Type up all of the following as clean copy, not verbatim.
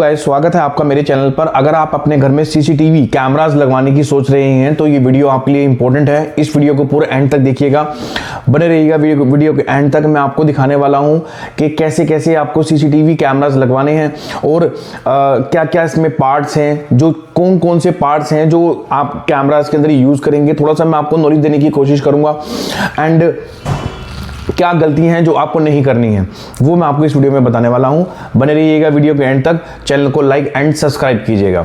Guys, स्वागत है आपका मेरे चैनल पर। अगर आप अपने घर में सीसीटीवी कैमरास लगवाने की सोच रहे हैं तो ये वीडियो आपके लिए इंपॉर्टेंट है। इस वीडियो को पूरे एंड तक देखिएगा, बने रहिएगा वीडियो के एंड तक। मैं आपको दिखाने वाला हूं कि कैसे कैसे आपको सीसीटीवी कैमरास लगवाने हैं और क्या क्या इसमें पार्ट्स हैं, जो कौन कौन से पार्ट्स हैं जो आप कैमरास के अंदर यूज़ करेंगे। थोड़ा सा मैं आपको नॉलेज देने की कोशिश करूँगा एंड क्या गलतियां हैं जो आपको नहीं करनी है वो मैं आपको इस वीडियो में बताने वाला हूं। बने रहिएगा वीडियो के एंड तक, चैनल को लाइक एंड सब्सक्राइब कीजिएगा।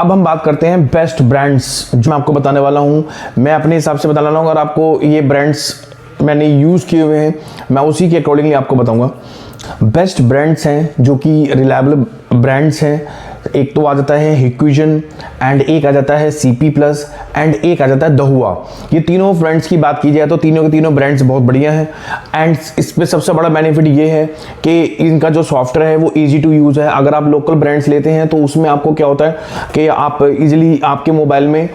अब हम बात करते हैं बेस्ट ब्रांड्स जो मैं आपको बताने वाला हूं। मैं अपने हिसाब से बताने वाला हूं, अगर आपको ये ब्रांड्स मैंने यूज़ किए हुए हैं मैं उसी के अकॉर्डिंगली आपको बताऊँगा। बेस्ट ब्रांड्स हैं जो कि रिलायबल ब्रांड्स हैं। एक तो आ जाता है हिक्विजन एंड एक आ जाता है सीपी प्लस एंड एक आ जाता है दहुआ। ये तीनों ब्रांड्स की बात की जाए तो तीनों के तीनों ब्रांड्स बहुत बढ़िया हैं एंड इसमें सबसे बड़ा बेनिफिट ये है कि इनका जो सॉफ्टवेयर है वो इजी टू यूज़ है। अगर आप लोकल ब्रांड्स लेते हैं तो उसमें आपको क्या होता है कि आप इजीली आपके मोबाइल में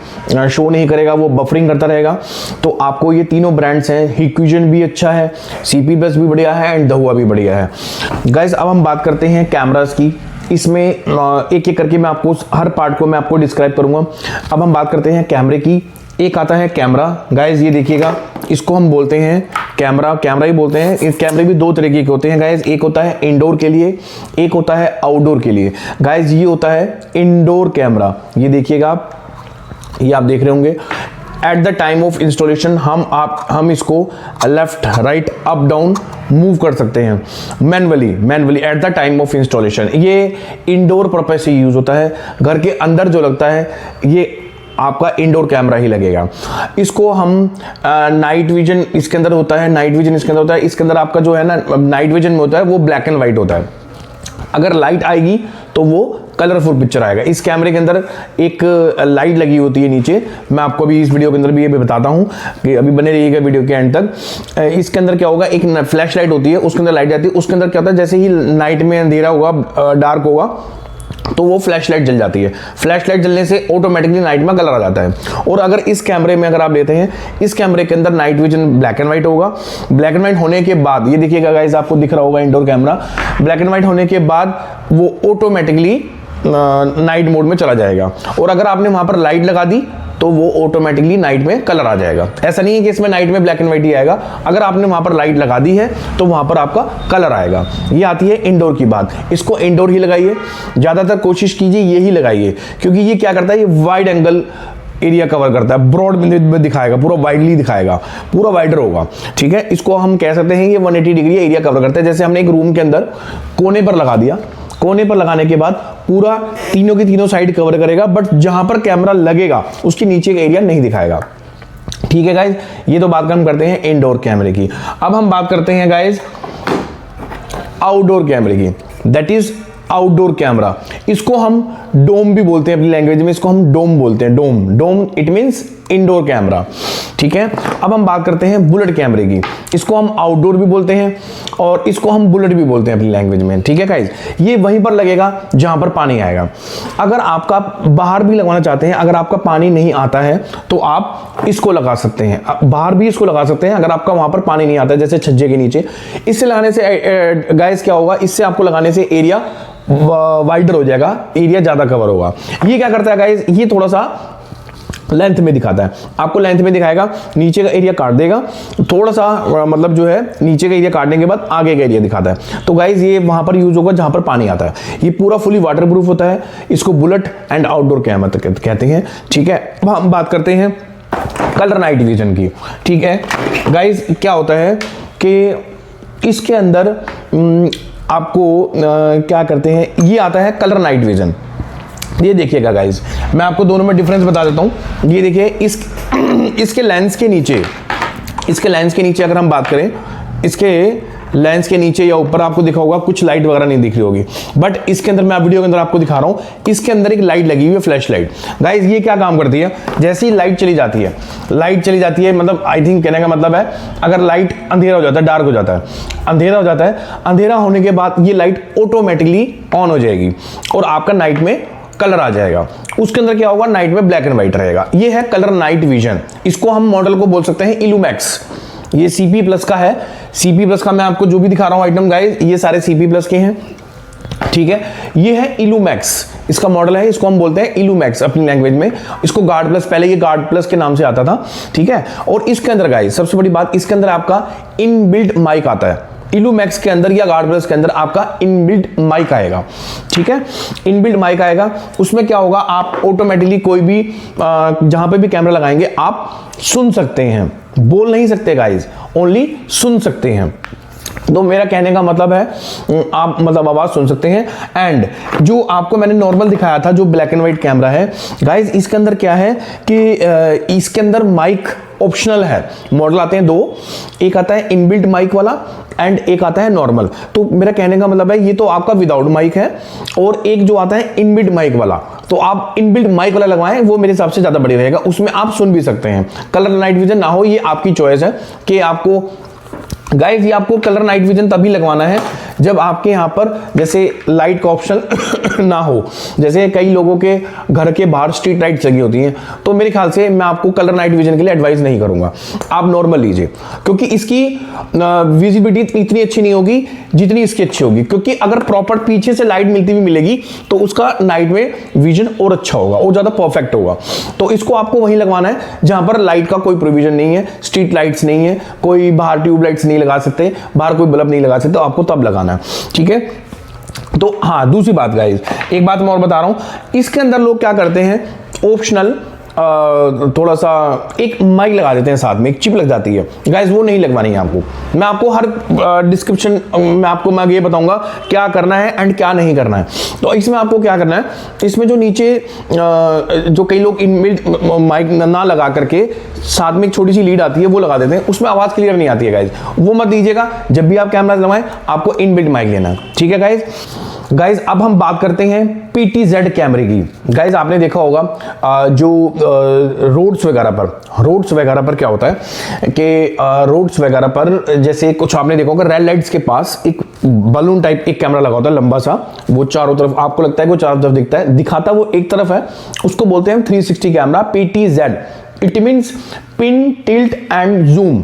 शो नहीं करेगा, वो बफरिंग करता रहेगा। तो आपको ये तीनों ब्रांड्स हैं, हिक्विजन भी अच्छा है, सीपी प्लस भी बढ़िया है एंड दहुआ भी बढ़िया है। गाइस, अब हम बात करते हैं कैमरास की। इसमें एक एक करके मैं आपको हर पार्ट को मैं आपको डिस्क्राइब करूंगा। अब हम बात करते हैं कैमरे की। एक आता है कैमरा, गाइस ये देखिएगा, इसको हम बोलते हैं कैमरा ही बोलते हैं। इस कैमरे भी दो तरीके के होते हैं गाइस, एक होता है इंडोर के लिए, एक होता है आउटडोर के लिए। गाइस ये होता है इंडोर कैमरा, ये देखिएगा आप, ये आप देख रहे होंगे। Eight the time of installation हम इसको left right up down move कर सकते हैं manually eight the time of installation. ये इंडोर पर्पस से यूज होता है। घर के अंदर जो लगता है ये आपका इंडोर कैमरा ही लगेगा। इसको हम नाइट विजन इसके अंदर होता है, इसके अंदर आपका जो है ना नाइट विजन में होता है वो ब्लैक एंड व्हाइट होता है। अगर लाइट आएगी तो वो कलरफुल पिक्चर आएगा। इस कैमरे के अंदर एक लाइट लगी होती है नीचे, मैं आपको अभी इस वीडियो के अंदर भी ये बताता हूँ कि अभी बने रहिएगा वीडियो के एंड तक। इसके अंदर क्या होगा, एक फ्लैश लाइट होती है, उसके अंदर लाइट आती है। उसके अंदर क्या होता है, जैसे ही नाइट में अंधेरा होगा, डार्क होगा, तो वो फ्लैश लाइट जल जाती है। फ्लैश लाइट जलने से ऑटोमेटिकली नाइट में कलर आ जाता है। और अगर इस कैमरे में अगर आप लेते हैं, इस कैमरे के अंदर night vision black and white होगा। ब्लैक एंड व्हाइट होने के बाद ये देखिएगा गाइस, आपको दिख रहा होगा indoor camera, black and white होने के बाद वो ऑटोमेटिकली नाइट मोड में चला जाएगा। और अगर आपने वहां पर लाइट लगा दी तो वो ऑटोमेटिकली नाइट में कलर आ जाएगा। ऐसा नहीं है कि इसमें नाइट में ब्लैक एंड व्हाइट ही आएगा, अगर आपने वहां पर लाइट लगा दी है तो वहां पर आपका कलर आएगा। ये आती है इंडोर की बात, इसको इंडोर ही लगाइए, ज्यादातर कोशिश कीजिए यही लगाइए, क्योंकि ये क्या करता है, ये वाइड एंगल एरिया कवर करता है, ब्रॉड में दिखाएगा, पूरा वाइडली दिखाएगा, पूरा वाइडर होगा। ठीक है, इसको हम कह सकते हैं ये 180 डिग्री एरिया कवर करता है। जैसे हमने एक रूम के अंदर कोने पर लगा दिया, कोने पर लगाने के बाद पूरा तीनों की तीनों साइड कवर करेगा, बट जहां पर कैमरा लगेगा उसके नीचे का एरिया नहीं दिखाएगा। ठीक है गाइज, ये तो बात हम करते हैं इंडोर कैमरे की। अब हम बात करते हैं गाइज आउटडोर कैमरे की, दैट इज आउटडोर कैमरा। इसको हम डोम भी बोलते हैं अपनी लैंग्वेज में, इसको हम डोम बोलते हैं। डोम इट मींस इंडोर कैमरा। ठीक है, अब हम बात करते हैं बुलेट कैमरे की। इसको हम आउटडोर भी बोलते हैं और इसको हम बुलेट भी बोलते हैं अपनी लैंग्वेज में। ठीक है गाइस, ये वहीं पर लगेगा जहां पर पानी आएगा। अगर आपका बाहर भी लगवाना चाहते हैं, अगर आपका पानी नहीं आता है तो आप इसको लगा सकते हैं, बाहर भी इसको लगा सकते हैं अगर आपका वहां पर पानी नहीं आता है, जैसे छज्जे के नीचे। इससे लगाने से गाइस क्या होगा, इससे आपको लगाने से एरिया वाइडर हो जाएगा, एरिया ज्यादा कवर होगा। ये क्या करता है गाइस, ये थोड़ा सा लेंथ में दिखाता है, आपको लेंथ में दिखाएगा, नीचे का एरिया काट देगा थोड़ा सा, मतलब जो है नीचे का एरिया काटने के बाद आगे का एरिया दिखाता है। तो गाइज ये वहां पर यूज होगा जहां पर पानी आता है। ये पूरा फुली वाटर प्रूफ होता है, इसको बुलेट एंड आउटडोर कैमरा कहते हैं। ठीक है, अब हम बात करते हैं कलर नाइट विजन की। ठीक है गाइज, क्या होता है कि इसके अंदर आपको क्या करते हैं, ये आता है कलर नाइट विजन। ये देखिएगा गाइज, मैं आपको दोनों में डिफरेंस बता देता हूं। ये देखिए, इसके लेंस के नीचे अगर हम बात करें, इसके लेंस के नीचे या ऊपर आपको दिखा होगा कुछ लाइट वगैरह नहीं दिख रही होगी, बट इसके अंदर मैं वीडियो के अंदर आपको दिखा रहा हूं, इसके अंदर एक लाइट लगी हुई है, फ्लैश लाइट। गाइज ये क्या काम करती है, जैसे ही लाइट चली जाती है, मतलब आई थिंक कहने का मतलब है, अगर लाइट अंधेरा हो जाता है, डार्क हो जाता है, अंधेरा होने के बाद ये लाइट ऑटोमेटिकली ऑन हो जाएगी और आपका नाइट में कलर आ जाएगा। उसके अंदर क्या होगा, नाइट में ब्लैक एंड व्हाइट रहेगा। ये है कलर नाइट विजन। इसको हम मॉडल को बोल सकते हैं इलूमैक्स। ये CP+ का है। CP+ का मैं आपको जो भी दिखा रहा हूं आइटम गाइस, ये सारे CP+ के हैं। ठीक है, ये है इलूमैक्स, इसका मॉडल है, इसको हम बोलते हैं इलूमैक्स अपनी लैंग्वेज में। इसको गार्ड प्लस, पहले ये गार्ड प्लस के नाम से आता था, ठीक है। और इसके अंदर गाइस सबसे बड़ी बात, इसके अंदर आपका इनबिल्ट माइक आता है। इलूमैक्स के अंदर या गार्ड प्लस के अंदर आपका इनबिल्ट माइक आएगा, ठीक है, इनबिल्ट माइक आएगा। उसमें क्या होगा, आप ऑटोमेटिकली कोई भी जहां पे भी कैमरा लगाएंगे आप सुन सकते हैं, बोल नहीं सकते गाइस, ओनली सुन सकते हैं। तो मेरा कहने का मतलब है आप मतलब आवाज सुन सकते हैं। एंड जो आपको मैंने नॉर्मल दिखाया था जो ब्लैक एंड व्हाइट कैमरा है गाइस, इसके अंदर क्या है कि इसके अंदर माइक ऑप्शनल है। मॉडल आते हैं दो, एक आता है इनबिल्ट माइक वाला एंड एक आता है नॉर्मल। तो मेरा कहने का मतलब है ये तो आपका विदाउट माइक है, और एक जो आता है इनबिल्ट माइक वाला, तो आप इनबिल्ट माइक वाला लगवाएं, वो मेरे हिसाब से ज्यादा बढ़िया रहेगा। उसमें आप सुन भी सकते हैं, कलर नाइट विजन ना हो, ये आपकी चॉइस है कि आपको गाइस, ये आपको कलर नाइट विजन तभी लगवाना है जब आपके यहाँ पर जैसे लाइट का ऑप्शन ना हो। जैसे कई लोगों के घर के बाहर स्ट्रीट लाइट लगी होती हैं, तो मेरे ख्याल से मैं आपको कलर नाइट विजन के लिए एडवाइस नहीं करूंगा, आप नॉर्मल लीजिए, क्योंकि इसकी विजिबिलिटी इतनी अच्छी नहीं होगी जितनी इसकी अच्छी होगी। क्योंकि अगर प्रॉपर पीछे से लाइट मिलती हुई मिलेगी तो उसका नाइट में विजन और अच्छा होगा और ज्यादा परफेक्ट होगा। तो इसको आपको वहीं लगवाना है जहां पर लाइट का कोई प्रोविजन नहीं है, स्ट्रीट लाइट्स नहीं है, कोई बाहर ट्यूब लाइट्स नहीं लगा सकते, बाहर कोई बल्ब नहीं लगा सकते, तो आपको तब लगाना है, ठीक है। तो हाँ, दूसरी बात गाइस, एक बात मैं और बता रहा हूं, इसके अंदर लोग क्या करते हैं, ऑप्शनल थोड़ा सा एक माइक लगा देते हैं, साथ में एक चिप लग जाती है गाइस, वो नहीं लगवानी है आपको। मैं आपको हर डिस्क्रिप्शन में आपको मैं ये बताऊंगा क्या करना है एंड क्या नहीं करना है। तो इसमें आपको क्या करना है, इसमें जो नीचे जो कई लोग इनबिल्ट माइक ना लगा करके साथ में एक छोटी सी लीड आती है वो लगा देते हैं, उसमें आवाज क्लियर नहीं आती है गाइस, वो मत दीजिएगा। जब भी आप कैमरा लगाएं आपको इनबिल्ट माइक लेना है, ठीक है गाइस। अब हम बात करते हैं PTZ कैमरे की। गाइस आपने देखा होगा जो रोड्स वगैरह पर क्या होता है कि रोड्स वगैरह पर जैसे कुछ आपने देखा होगा, रेड लाइट्स के पास एक बलून टाइप एक कैमरा लगा होता है लंबा सा, वो चारों तरफ आपको लगता है वो चारों तरफ दिखता है, दिखाता वो एक तरफ है, उसको बोलते हैं 360 camera, PTZ। It means pin, tilt and zoom.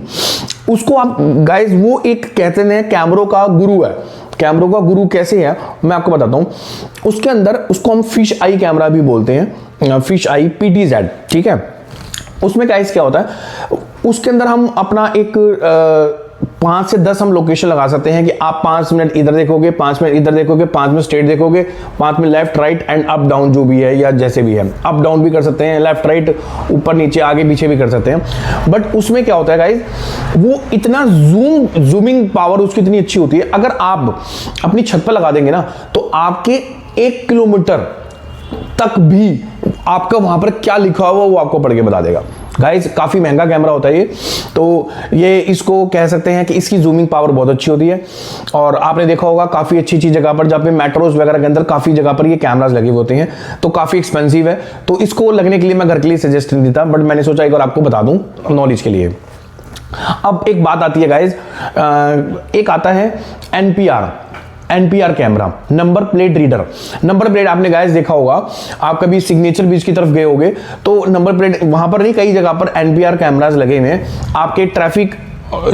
उसको आप गाइस, वो एक कहते हैं कैमरों का गुरु है। कैमरों का गुरु कैसे है मैं आपको बताता हूं। उसके अंदर उसको हम फिश आई कैमरा भी बोलते हैं, फिश आई PTZ, ठीक है। उसमें गाइस क्या होता है, उसके अंदर हम अपना एक 5 से 10 हम लोकेशन लगा सकते हैं कि आप 5 मिनट इधर देखोगे, 5 मिनट इधर देखोगे, 5 मिनट स्ट्रेट देखोगे, 5 minute left right and up down जो भी है या जैसे भी है, अप डाउन भी कर सकते हैं, लेफ्ट राइट, ऊपर नीचे, आगे पीछे भी कर सकते हैं। बट उसमें क्या होता है गाइस, वो इतना जूमिंग पावर उसकी इतनी अच्छी होती है, अगर आप अपनी छत पर लगा देंगे ना तो आपके 1 किलोमीटर तक भी आपका वहां पर क्या लिखा हुआ वो आपको पढ़ के बता देगा। गाइस काफी महंगा कैमरा होता है ये, तो ये इसको कह सकते हैं कि इसकी जूमिंग पावर बहुत अच्छी होती है। और आपने देखा होगा काफी अच्छी जगह पर, जहाँ पे मेट्रोज वगैरह के अंदर काफी जगह पर ये कैमरास लगे होते हैं, तो काफी एक्सपेंसिव है, तो इसको लगने के लिए मैं घर के लिए सजेस्ट नहीं देता, बट मैंने सोचा एक बार आपको बता दूं नॉलेज के लिए। अब एक बात आती है गाइस, एक आता है NPR camera, number plate reader. Number plate आपने गाइस देखा होगा, आप कभी सिग्नेचर बीच की तरफ गए होगे तो नंबर प्लेट वहां पर नहीं, कई जगह पर NPR कैमरास लगे हुए हैं। आपके ट्रैफिक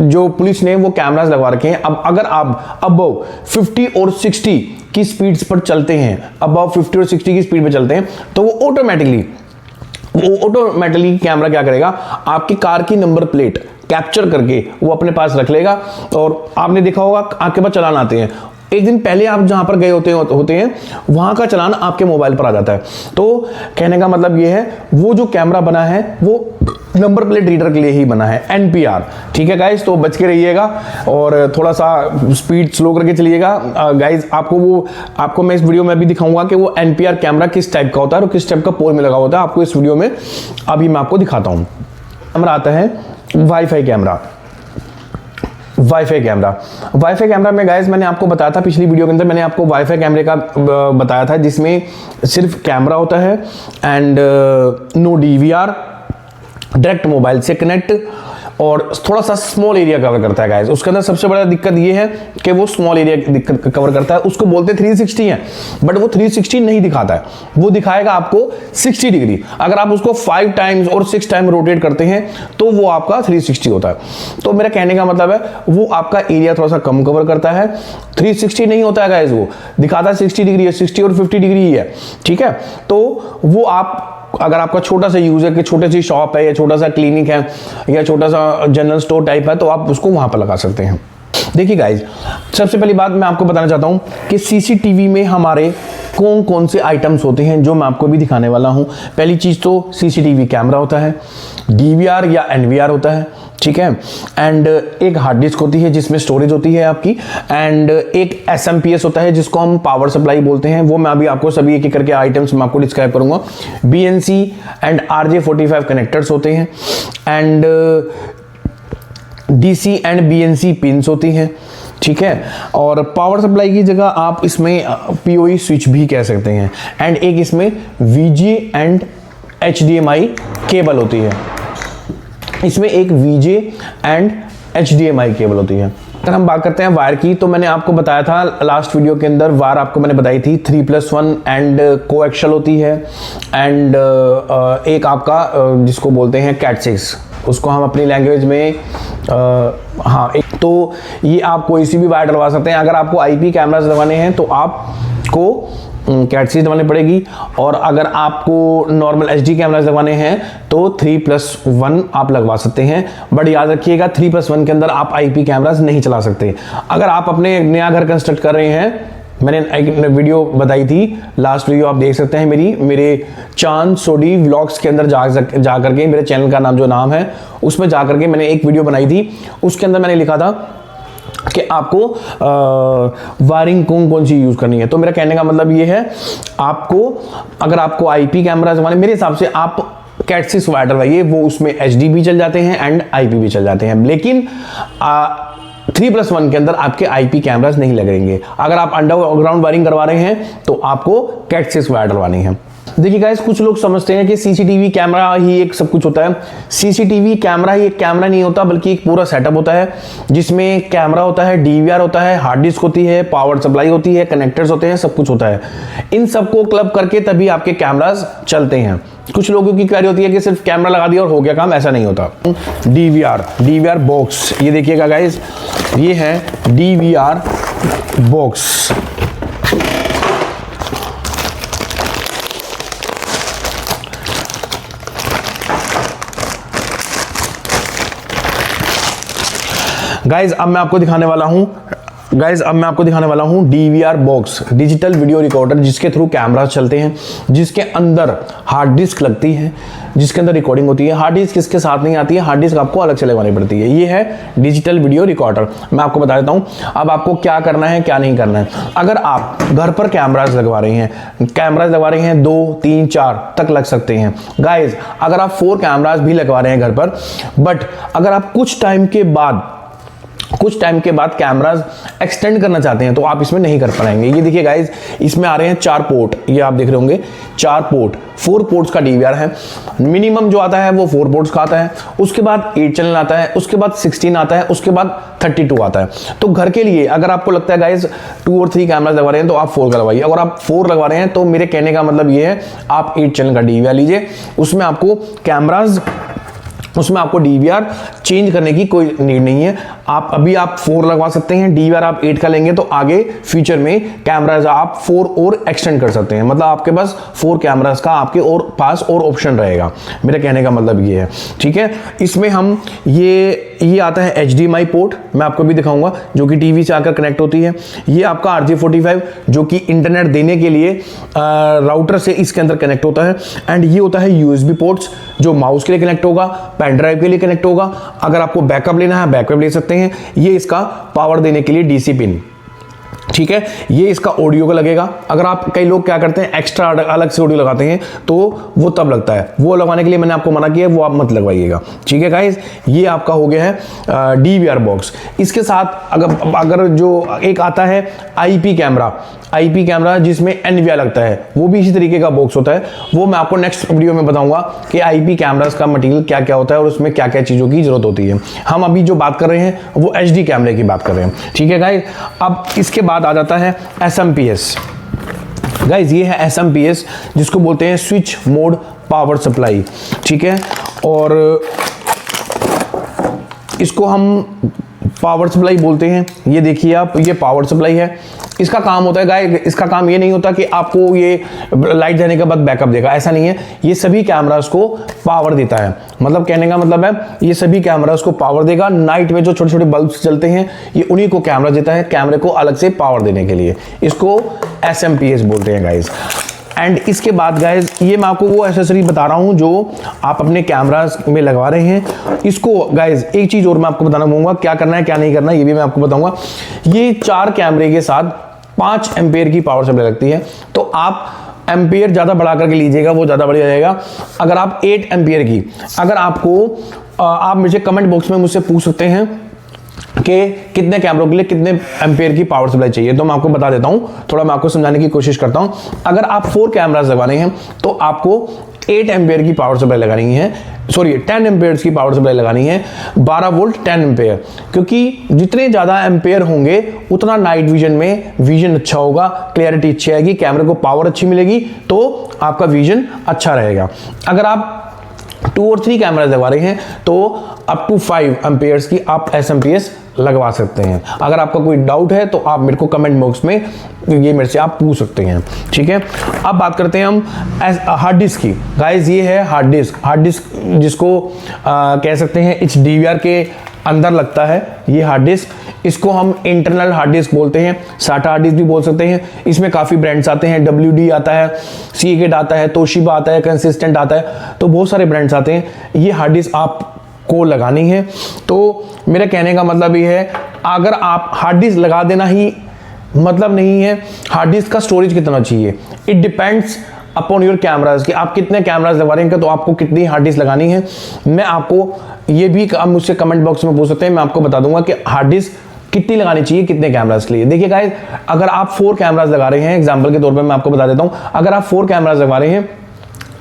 जो पुलिस ने वो कैमरास लगवा रखे हैं। अब अगर आप अबव 50 और 60 की स्पीड्स पर चलते हैं, अबव 50 और 60 की स्पीड पर चलते हैं, तो वो ऑटोमेटिकली कैमरा क्या करेगा, आपकी कार की नंबर प्लेट कैप्चर करके वो अपने पास रख लेगा। और आपने देखा होगा आपके पास चालान आते हैं, एक दिन पहले आप जहां पर गए होते हैं वहां का चालान आपके मोबाइल पर आ जाता है। तो कहने का मतलब ये है, वो जो कैमरा बना है वो नंबर प्लेट रीडर के लिए ही बना है, NPR, ठीक है गाइस। तो बच के रहिएगा और थोड़ा सा स्पीड स्लो करके चलिएगा गाइस। आपको मैं इस वीडियो में भी दिखाऊंगा कि वो NPR कैमरा किस टाइप का होता है और किस टाइप का पोल में लगा होता है, आपको इस वीडियो में अभी मैं आपको दिखाता हूं। कैमरा आता है वाईफाई कैमरा में गाइस मैंने आपको बताया था पिछली वीडियो के अंदर, मैंने आपको वाईफाई कैमरे का बताया था जिसमें सिर्फ कैमरा होता है and no DVR, direct mobile से कनेक्ट, और थोड़ा सा स्मॉल एरिया कवर करता है गाइस। उसके अंदर सबसे बड़ा दिक्कत ये है कि वो स्मॉल एरिया कवर करता है। उसको बोलते हैं 360 है, बट वो 360 नहीं दिखाता है, वो दिखाएगा आपको 60 डिग्री। अगर आप उसको 5 टाइम्स और 6 टाइम रोटेट करते हैं तो वो आपका 360 होता है। तो मेरा कहने का मतलब है वो आपका एरिया थोड़ा सा कम कवर करता है, 360 नहीं होता है गाइस, वो दिखाता है 60 डिग्री है, 60 और 50 डिग्री ही है, ठीक है। तो वो आप अगर आपका छोटा सा यूज है कि छोटी सी शॉप है या छोटा सा क्लिनिक है या छोटा सा जनरल स्टोर टाइप है, तो आप उसको वहां पर लगा सकते हैं। देखिए गाइज, सबसे पहली बात मैं आपको बताना चाहता हूं कि सीसीटीवी में हमारे कौन कौन से आइटम्स होते हैं जो मैं आपको भी दिखाने वाला हूं। पहली चीज तो सीसीटीवी कैमरा होता है, डीवीआर या एनवीआर होता है, ठीक है, एंड एक हार्ड डिस्क होती है जिसमें स्टोरेज होती है आपकी, एंड एक एसएमपीएस होता है जिसको हम पावर सप्लाई बोलते हैं। वो मैं अभी आपको सभी एक एक करके आइटम्स मैं आपको डिस्क्राइब करूंगा। बीएनसी एंड RJ45 कनेक्टर्स होते हैं, and DC and BNC pins होती हैं, ठीक है। और पावर सप्लाई की जगह आप इसमें पीओई स्विच भी कह सकते हैं, एंड एक इसमें वीजे एंड HDMI केबल होती है। इसमें एक वीजे एंड HDMI केबल होती है। अगर हम बात करते हैं वायर की, तो मैंने आपको बताया था लास्ट वीडियो के अंदर, वायर आपको मैंने बताई थी 3+1 एंड कोएक्शियल होती है, एंड एक आपका जिसको बोलते हैं कैट 6, उसको हम अपनी लैंग्वेज में हाँ एक, तो ये आप कोई सी भी वायर डलवा सकते हैं। अगर आपको IP कैमरास लगवाने हैं तो आपको कैट 6 डलवानी पड़ेगी, और अगर आपको नॉर्मल HD कैमरास लगवाने हैं तो 3+1 आप लगवा सकते हैं। बट याद रखिएगा 3+1 के अंदर आप IP कैमरास नहीं चला सकते। अगर आप अपने नया घर कंस्ट्रक्ट कर रहे हैं, मैंने एक वीडियो बताई थी, लास्ट वीडियो आप देख सकते हैं मेरे चांद सोडी व्लॉग्स के अंदर जा करके, मेरे चैनल का नाम जो नाम है उसमें जा करके मैंने एक वीडियो बनाई थी। उसके अंदर मैंने लिखा था कि आपको वायरिंग कौन सी यूज करनी है। तो मेरा कहने का मतलब ये है, आपको अगर आपको IP कैमरा जमाने, मेरे हिसाब से आप कैट 6 वायर डलवाइए, वो उसमें HD भी चल जाते हैं एंड IP भी चल जाते हैं, लेकिन 3+1 के अंदर आपके IP कैमरास नहीं लगेंगे। अगर आप अंडरग्राउंड वायरिंग करवा रहे हैं तो आपको कैट 6 वायर डलवानी है। देखिए गाइस, कुछ लोग समझते हैं कि सीसीटीवी कैमरा ही एक सब कुछ होता है। सीसीटीवी कैमरा ही एक कैमरा नहीं होता, बल्कि एक पूरा सेटअप होता है जिसमें कैमरा होता है, डीवीआर होता है, हार्ड डिस्क होती है, पावर सप्लाई होती है, कनेक्टर्स होते हैं, सब कुछ होता है। इन सबको क्लब करके तभी आपके कैमरास चलते हैं। कुछ लोगों की क्वेरी होती है कि सिर्फ कैमरा लगा दिया और हो गया काम, ऐसा नहीं होता। डीवीआर बॉक्स, ये देखिएगा गाइस, ये है डीवीआर बॉक्स। गाइज अब मैं आपको दिखाने वाला हूं DVR box, digital video recorder, जिसके थ्रू कैमरास चलते हैं, जिसके अंदर हार्ड डिस्क लगती है, जिसके अंदर रिकॉर्डिंग होती है। हार्ड डिस्क इसके साथ नहीं आती है, हार्ड डिस्क आपको अलग से लगवानी पड़ती है। ये है डिजिटल वीडियो रिकॉर्डर। मैं आपको बता देता हूं अब आपको क्या करना है क्या नहीं करना है। अगर आप घर पर कैमरास लगवा रहे हैं 2, 3, 4 तक लग सकते हैं। गाइज अगर आप 4 कैमरास भी लगवा रहे हैं घर पर, बट अगर आप कुछ टाइम के बाद कैमरास एक्सटेंड करना चाहते हैं तो आप इसमें नहीं कर पाएंगे। ये देखिए गाइज, इसमें आ रहे हैं 4 पोर्ट, ये आप देख रहे होंगे 4 पोर्ट, 4 पोर्ट्स का डीवीआर है। मिनिमम जो आता है वो 4 पोर्ट्स का आता है, उसके बाद 8 चैनल आता है, उसके बाद 16 आता है, उसके बाद 32 आता है। तो घर के लिए अगर आपको लगता है गाइज 2 और 3 कैमरास लगवा रहे हैं तो आप 4 लगवाइए। अगर आप 4 लगवा रहे हैं तो मेरे कहने का मतलब ये है, आप 8 चैनल का डीवीआर लीजिए, उसमें आपको डीवीआर चेंज करने की कोई नीड नहीं है। आप 4 लगवा सकते हैं, डीवीआर आप 8 का लेंगे तो आगे फ्यूचर में कैमरास आप 4 और एक्सटेंड कर सकते हैं। मतलब आपके पास 4 कैमरास का आपके पास और ऑप्शन रहेगा। मेरे कहने का मतलब ये है, ठीक है। इसमें हम ये आता है HDMI पोर्ट, मैं आपको भी दिखाऊंगा, जो कि टीवी से आकर कनेक्ट होती है। ये आपका RJ45 जो कि इंटरनेट देने के लिए राउटर से इसके अंदर कनेक्ट होता है। एंड ये होता है USB पोर्ट्स, जो माउस के लिए कनेक्ट होगा, पेन ड्राइव के लिए कनेक्ट होगा। अगर आपको बैकअप लेना है बैकअप ले सकते हैं। ये इसका पावर देने के लिए DC पिन, ठीक है, ये इसका ऑडियो का लगेगा। अगर आप, कई लोग क्या करते हैं एक्स्ट्रा अलग से ऑडियो लगाते हैं तो वो तब लगता है, वो लगाने के लिए मैंने आपको मना किया, वो आप मत लगवाइएगा। ठीक है गाइस, ये आपका हो गया है DVR बॉक्स। इसके साथ अगर जो एक आता है IP कैमरा जिसमें NVR लगता है, वो भी इसी तरीके का बॉक्स होता है। वो मैं आपको नेक्स्ट वीडियो में बताऊंगा कि IP कैमरास का मटेरियल क्या क्या होता है और उसमें क्या क्या चीज़ों की जरूरत होती है। हम अभी जो बात कर रहे हैं वो HD कैमरे की बात कर रहे हैं। ठीक है गाइस, अब इसके बाद आ जाता है SMPS। गाइस ये है SMPS, जिसको बोलते हैं स्विच मोड पावर सप्लाई। ठीक है, और इसको हम पावर सप्लाई बोलते हैं। ये देखिए आप, ये पावर सप्लाई है। इसका काम होता है गाइस, इसका काम ये नहीं होता कि आपको ये लाइट जाने के बाद बैकअप देगा, ऐसा नहीं है। ये सभी कैमरास को पावर देता है, मतलब कहने का मतलब है ये सभी कैमरास को पावर देगा। नाइट में जो छोटे छोटे बल्ब्स चलते हैं, ये उन्हीं को कैमरा देता है, कैमरे को अलग से पावर देने के लिए। इसको SMPS बोलते हैं गाइस। एंड इसके बाद गाइज, ये मैं आपको वो एक्सेसरी बता रहा हूँ जो आप अपने कैमरास में लगवा रहे हैं। इसको गाइज एक चीज़ और मैं आपको बताना चाहूँगा, क्या करना है क्या नहीं करना है ये भी मैं आपको बताऊँगा। ये 4 कैमरे के साथ 5 एम्पेयर की पावर सप्लाई लगती है, तो आप एम्पेयर ज़्यादा बढ़ा करके लीजिएगा, वो ज़्यादा बढ़िया रहेगा। अगर आप 8 एम्पेयर की, अगर आपको आप मुझे कमेंट बॉक्स में मुझसे पूछ सकते हैं कि कितने कैमरों के लिए कितने एम्पेयर की पावर सप्लाई चाहिए, तो मैं आपको बता देता हूं, थोड़ा मैं आपको समझाने की कोशिश करता हूं। अगर आप 4 कैमरास लगवाने हैं तो आपको 8 एम्पेयर की पावर सप्लाई लगानी है, 10 एम्पेयर की पावर सप्लाई लगानी है, 12 वोल्ट 10 एम्पेयर, क्योंकि जितने ज़्यादा एम्पेयर होंगे उतना नाइट विजन में विजन अच्छा होगा, क्लैरिटी अच्छी आएगी, कैमरे को पावर अच्छी मिलेगी, तो आपका विजन अच्छा रहेगा। अगर आप 2 और 3 कैमरास लगवा रहे हैं तो अप टू 5 एम्पेयर्स की आप SMPS लगवा सकते हैं। अगर आपका कोई डाउट है तो आप मेरे को कमेंट बॉक्स में ये मेरे से आप पूछ सकते हैं। ठीक है, अब बात करते हैं हम हार्ड डिस्क की। गाइस ये है हार्ड डिस्क जिसको कह सकते हैं इस DVR के अंदर लगता है ये हार्ड डिस्क। इसको हम इंटरनल हार्ड डिस्क बोलते हैं, SATA हार्ड डिस्क भी बोल सकते हैं। इसमें काफ़ी ब्रांड्स आते हैं, WD आता है, Seagate आता है, तोशिबा आता है, कंसिस्टेंट आता है, तो बहुत सारे ब्रांड्स आते हैं। ये हार्ड डिस्क आपको लगानी है, तो मेरे कहने का मतलब ये है, अगर आप हार्ड डिस्क लगा देना ही मतलब नहीं है, हार्ड डिस्क का स्टोरेज कितना चाहिए, it depends upon your cameras कि आप कितने कैमराज लगवा रहे हैं, तो आपको कितनी हार्ड डिस्क लगानी है। मैं आपको ये भी आप मुझसे कमेंट बॉक्स में पूछ सकते हैं, मैं आपको बता दूंगा कि हार्ड डिस्क कितनी लगानी चाहिए कितने कैमराज के लिए। देखिए गाइस, अगर आप 4 कैमराज लगा रहे हैं, एग्जांपल के तौर पे मैं आपको बता देता हूं, अगर आप 4 कैमराज लगवा रहे हैं,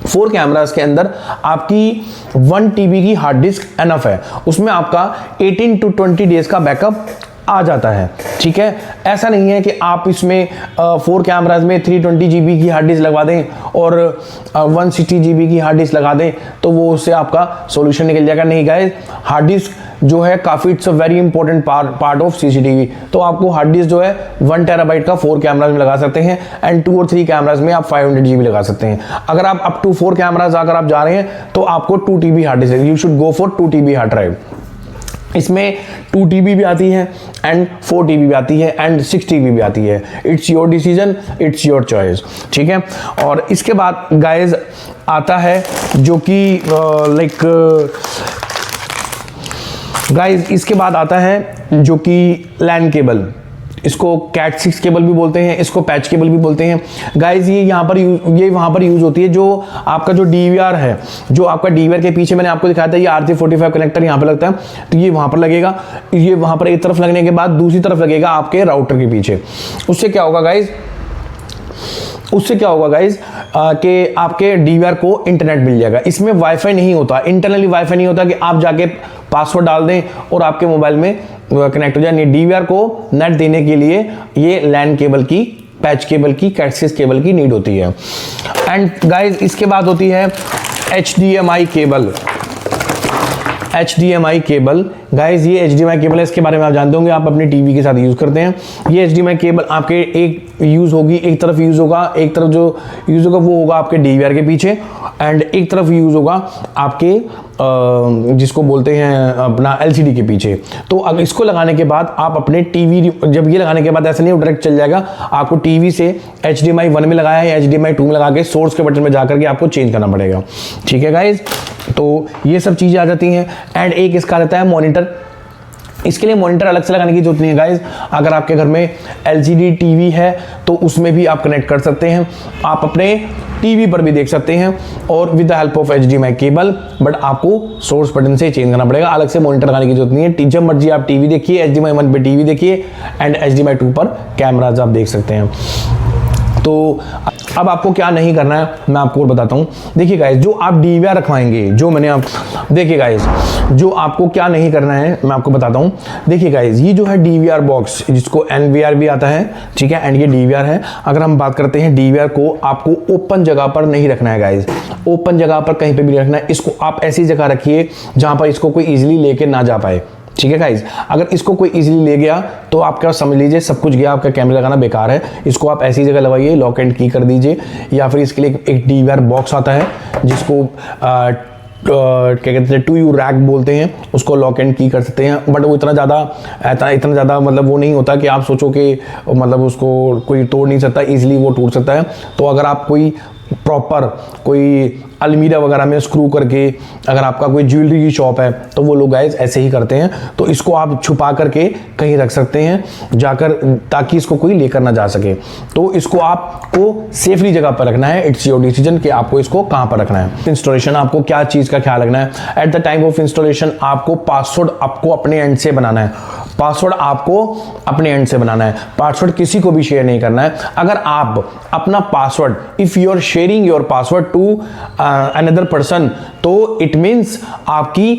4 कैमरास के अंदर आपकी 1 TB की हार्ड डिस्क एनफ है, उसमें आपका 18 to 20 डेज का बैकअप आ जाता है। ठीक है, ऐसा नहीं है कि आप इसमें 4 कैमराज में 320 GB की हार्ड डिस्क लगवा दें और 160 GB की हार्ड डिस्क लगा दें तो वो उससे आपका सॉल्यूशन निकल जाएगा। नहीं गाइस, हार्ड डिस्क जो है काफ़ी it's a very important part of CCTV। तो आपको हार्ड डिस्क जो है 1 TB का 4 कैमराज में लगा सकते हैं, एंड 2 और 3 कैमराज में आप 500 GB लगा सकते हैं। अगर आप अप टू 4 कैमराज अगर आप जा रहे हैं तो आपको 2 TB hard disk, you should go for 2 TB hard drive. इसमें 2 TB भी आती है एंड 4 TB भी आती है एंड 6 TB भी आती है। It's your decision, it's your choice. ठीक है, और इसके बाद गाइज आता है जो कि गाइज इसके बाद आता है जो कि लैन केबल, इसको कैट 6 केबल भी बोलते हैं, इसको पैच केबल भी बोलते हैं। गाइज ये वहाँ पर यूज होती है जो आपका जो DVR है, जो आपका DVR के पीछे मैंने आपको दिखाया था, ये RJ45 कनेक्टर यहाँ पे लगता है, तो ये वहाँ पर लगेगा। ये वहाँ पर एक तरफ लगने के बाद दूसरी तरफ लगेगा आपके राउटर के पीछे। उससे क्या होगा गाइज, कि आपके DVR को इंटरनेट मिल जाएगा। इसमें वाईफाई नहीं होता, इंटरनली वाईफाई नहीं होता कि आप जाके पासवर्ड डाल दें और आपके मोबाइल में कनेक्ट हो जाए। DVR को नेट देने के लिए ये लैन केबल की, पैच केबल की, कैट 6 केबल की नीड होती है। एंड गाइज इसके बाद होती है HDMI cable. HDMI cable guys, ये HDMI केबल है, इसके बारे में आप जानते होंगे, आप अपनी टीवी के साथ यूज करते हैं। ये HDMI केबल आपके एक यूज होगी, एक तरफ यूज होगा, एक तरफ जो यूज होगा वो होगा आपके DVR के पीछे, एंड एक तरफ यूज होगा आपके जिसको बोलते हैं अपना LCD के पीछे। तो अगर इसको लगाने के बाद आप अपने टीवी, जब ये लगाने के बाद ऐसा नहीं डायरेक्ट चल जाएगा, आपको टीवी से HDMI 1 में लगाया है, HDMI 2 में लगा के सोर्स के बटन में जाकर के आपको चेंज करना पड़ेगा। ठीक है गाइज, तो ये सब चीज़ें आ जाती हैं। एंड एक इसका रहता है मॉनिटर। इसके लिए मॉनिटर अलग से लगाने की जरूरत नहीं है गाइज। अगर आपके घर में LCD टीवी है तो उसमें भी आप कनेक्ट कर सकते हैं, आप अपने टीवी पर भी देख सकते हैं और with the help of HDMI cable. But आपको सोर्स बटन से चेंज करना पड़ेगा, अलग से मॉनिटर लगाने की जरूरत नहीं है। जब मर्जी आप टीवी देखिए, HDMI 1 पे टीवी देखिए एंड HDMI 2 पर कैमराज आप देख सकते हैं। तो अब आपको क्या नहीं करना है मैं आपको और बताता हूं। देखिए गाइस, जो आप DVR रखवाएंगे, जो मैंने आप देखिए गाइस, जो आपको क्या नहीं करना है मैं आपको बताता हूं। देखिए गाइस, ये जो है DVR बॉक्स, जिसको NVR भी आता है, ठीक है, एंड ये DVR है। अगर हम बात करते हैं DVR को, आपको ओपन जगह पर नहीं रखना है गाइस, ओपन जगह पर कहीं पे भी रखना है। इसको आप ऐसी जगह रखिए जहां पर इसको कोई इजीली लेके ना जा पाए, ठीक है गाइज। अगर इसको कोई इजीली ले गया तो आपका समझ लीजिए सब कुछ गया, आपका कैमरा लगाना बेकार है। इसको आप ऐसी जगह लगाइए, लॉक एंड की कर दीजिए, या फिर इसके लिए एक DVR बॉक्स आता है जिसको क्या कहते हैं, 2U रैक बोलते हैं, उसको लॉक एंड की कर सकते हैं। बट वो इतना ज़्यादा मतलब वो नहीं होता कि आप सोचो कि मतलब उसको कोई तोड़ नहीं सकता, इजीली वो टूट सकता है। तो अगर आप कोई प्रॉपर कोई अलमीरा वगैरह में स्क्रू करके, अगर आपका कोई ज्वेलरी की शॉप है तो वो लोग गाइस ऐसे ही करते हैं, तो इसको आप छुपा करके कहीं रख सकते हैं जाकर, ताकि इसको कोई लेकर ना जा सके। तो इसको आपको सेफली जगह पर रखना है, इट्स योर डिसीजन कि आपको इसको कहां पर रखना है। इंस्टॉलेशन आपको क्या चीज का ख्याल रखना है, at the time of installation आपको पासवर्ड आपको अपने एंड से बनाना है, पासवर्ड आपको अपने एंड से बनाना है, पासवर्ड किसी को भी शेयर नहीं करना है। अगर आप अपना password, if you are sharing your password to another person, तो इट मीन्स आपकी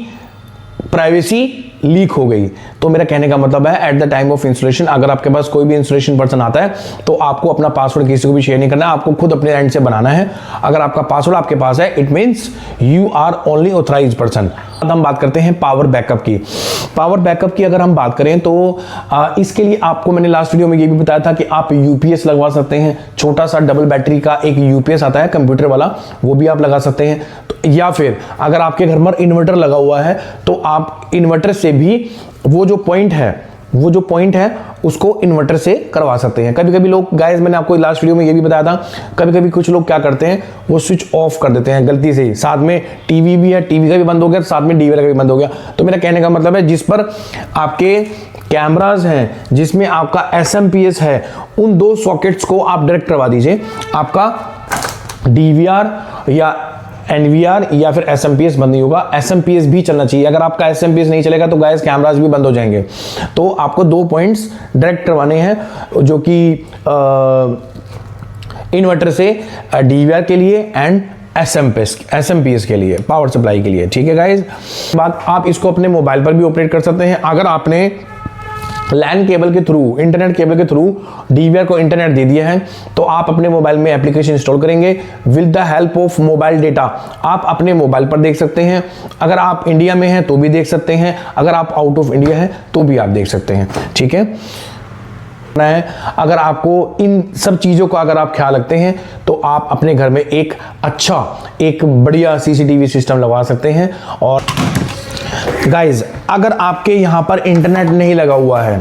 प्राइवेसी लीक हो गई। तो मेरा कहने का मतलब है, at the time of installation अगर आपके पास कोई भी इंस्टॉलेशन पर्सन आता है तो आपको अपना पासवर्ड किसी को भी शेयर नहीं करना है, आपको खुद अपने एंड से बनाना है। अगर आपका पासवर्ड आपके पास है, it means you are only authorised person. अब हम बात करते हैं पावर बैकअप की। पावर बैकअप की अगर हम बात करें तो इसके लिए आपको मैंने लास्ट वीडियो में ये भी बताया था कि आप UPS लगवा सकते हैं, छोटा सा डबल बैटरी का एक UPS आता है कंप्यूटर वाला, वो भी आप लगा सकते हैं। तो या फिर अगर आपके घर में इन्वर्टर लगा हुआ है तो आप इन्वर्टर से भी वो जो पॉइंट है उसको इन्वर्टर से करवा सकते हैं। कभी कभी लोग गाइस, मैंने आपको लास्ट वीडियो में ये भी बताया था, कभी कभी कुछ लोग क्या करते हैं, वो स्विच ऑफ कर देते हैं गलती से, साथ में टीवी भी है, टीवी का भी बंद हो गया, साथ में DVR का भी बंद हो गया। तो मेरा कहने का मतलब है, जिस पर आपके कैमराज हैं, जिसमें आपका SMPS है, उन दो सॉकेट्स को आप डायरेक्ट करवा दीजिए। आपका DVR या NVR या फिर SMPS बंद नहीं होगा, SMPS भी चलना चाहिए। अगर आपका SMPS नहीं चलेगा तो गाइस कैमराज भी बंद हो जाएंगे। तो आपको 2 पॉइंट्स डायरेक्ट करवाने हैं, जो कि इन्वर्टर से DVR के लिए एंड SMPS के लिए, पावर सप्लाई के लिए, ठीक है गाइस। बात आप इसको अपने मोबाइल पर भी ऑपरेट कर सकते हैं। अगर आपने लैन केबल के थ्रू, इंटरनेट केबल के थ्रू DVR को इंटरनेट दे दिया है, तो आप अपने मोबाइल में एप्लीकेशन इंस्टॉल करेंगे with the help of mobile data, आप अपने मोबाइल पर देख सकते हैं। अगर आप इंडिया में हैं तो भी देख सकते हैं, अगर आप आउट ऑफ इंडिया हैं तो भी आप देख सकते हैं, ठीक है। अगर आपको इन सब चीजों का अगर आप ख्याल रखते हैं तो आप अपने घर में एक बढ़िया CCTV सिस्टम लगा सकते हैं। और गाइज, अगर आपके यहाँ पर इंटरनेट नहीं लगा हुआ है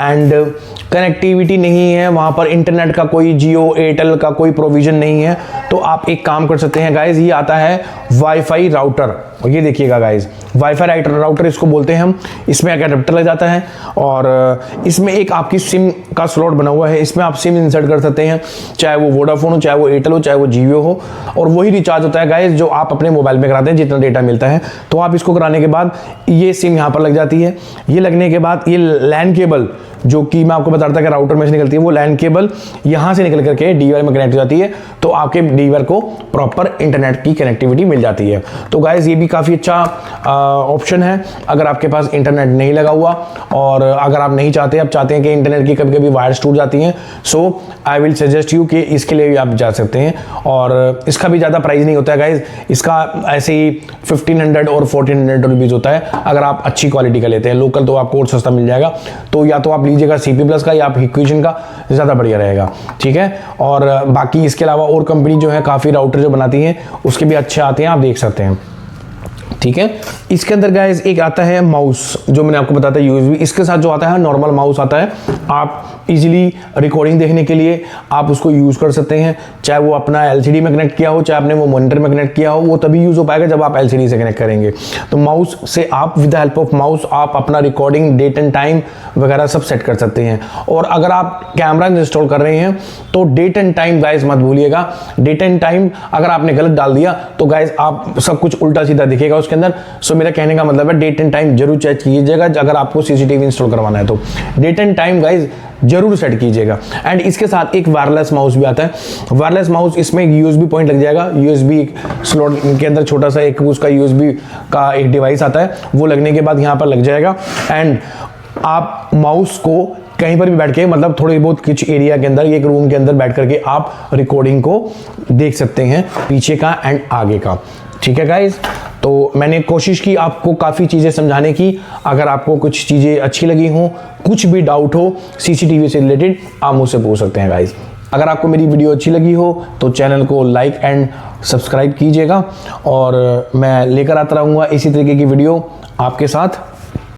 एंड कनेक्टिविटी नहीं है, वहाँ पर इंटरनेट का कोई जियो एयरटेल का कोई प्रोविजन नहीं है, तो आप एक काम कर सकते हैं गाइज, ये आता है वाईफाई राउटर। ये देखिएगा गाइज, वाईफाई राउटर इसको बोलते हैं हम। इसमें एक अडेप्टर लग जाता है और इसमें एक आपकी सिम का स्लॉट बना हुआ है, इसमें आप सिम इंसर्ट कर सकते हैं, चाहे वो वोडाफोन हो, चाहे वो एयरटेल हो, चाहे वो जियो हो, और वही रिचार्ज होता है गाइज जो आप अपने मोबाइल में कराते हैं, जितना डेटा मिलता है। तो आप इसको कराने के बाद ये सिम यहाँ पर लग जाती है। ये लगने के बाद ये लैन केबल, जो कि मैं आपको बता रहा था कि राउटर में से निकलती है, वो लैन केबल यहाँ से निकल करके DVR में कनेक्ट हो जाती है, तो आपके DVR को प्रॉपर इंटरनेट की कनेक्टिविटी मिल जाती है। तो गाइज, ये भी काफ़ी अच्छा ऑप्शन है अगर आपके पास इंटरनेट नहीं लगा हुआ, और अगर आप नहीं चाहते, आप चाहते हैं कि इंटरनेट की कभी कभी वायर्स टूट जाती हैं, सो आई विल सजेस्ट यू कि इसके लिए भी आप जा सकते हैं। और इसका भी ज़्यादा प्राइस नहीं होता है गाइज, इसका ऐसे ही 1500 और 1400 रुपीज़ होता है। अगर आप अच्छी क्वालिटी का लेते हैं, लोकल, तो आपको और सस्ता मिल जाएगा। तो या तो आप लीजिएगा CP+ का या आप Hikvision का, ज़्यादा बढ़िया रहेगा, ठीक है। और बाकी इसके अलावा और कंपनी जो है काफ़ी राउटर जो बनाती हैं उसके भी अच्छे आते हैं, आप देख सकते हैं। ठीक है। इसके अंदर गाइस एक आता है माउस, जो मैंने आपको बताया था यूएसबी। इसके साथ जो आता है नॉर्मल माउस आता है। आप इजीली रिकॉर्डिंग देखने के लिए आप उसको यूज कर सकते हैं, चाहे वो अपना एलसीडी में कनेक्ट किया हो, चाहे आपने वो मॉनिटर में कनेक्ट किया हो, वो तभी यूज हो पाएगा जब आप एलसीडी से कनेक्ट करेंगे। तो माउस से आप with the help of mouse आप अपना रिकॉर्डिंग डेट एंड टाइम वगैरह सब सेट कर सकते हैं। और अगर आप कैमरा इंस्टॉल कर रहे हैं तो डेट एंड टाइम गाइस मत भूलिएगा। डेट एंड टाइम अगर आपने गलत डाल दिया तो गाइस आप सब कुछ उल्टा सीधा दिखेगा उसके अंदर। सो मेरा कहने का मतलब है डेट एंड टाइम जरूर चेक कीजिएगा अगर आपको सीसीटीवी इंस्टॉल करवाना है तो। डेट एंड टाइम गाइस जरूर सेट कीजिएगा। एंड इसके साथ एक वायरलेस माउस भी आता है। वायरलेस माउस, इसमें एक यूएसबी पॉइंट लग जाएगा, यूएसबी स्लॉट के अंदर छोटा सा एक उसका यूएसबी का एक डिवाइस आता है, वो लगने के बाद यहाँ पर लग जाएगा। एंड आप माउस को कहीं पर भी बैठ के, मतलब थोड़ी बहुत कुछ एरिया के अंदर, एक रूम के अंदर बैठ करके आप रिकॉर्डिंग को देख सकते हैं, पीछे का एंड आगे का। ठीक है गाइज, तो मैंने कोशिश की आपको काफ़ी चीज़ें समझाने की। अगर आपको कुछ चीज़ें अच्छी लगी हो, कुछ भी डाउट हो सीसीटीवी से रिलेटेड, आप मुझसे पूछ सकते हैं गाइज। अगर आपको मेरी वीडियो अच्छी लगी हो तो चैनल को लाइक एंड सब्सक्राइब कीजिएगा, और मैं लेकर आता रहूँगा इसी तरीके की वीडियो आपके साथ।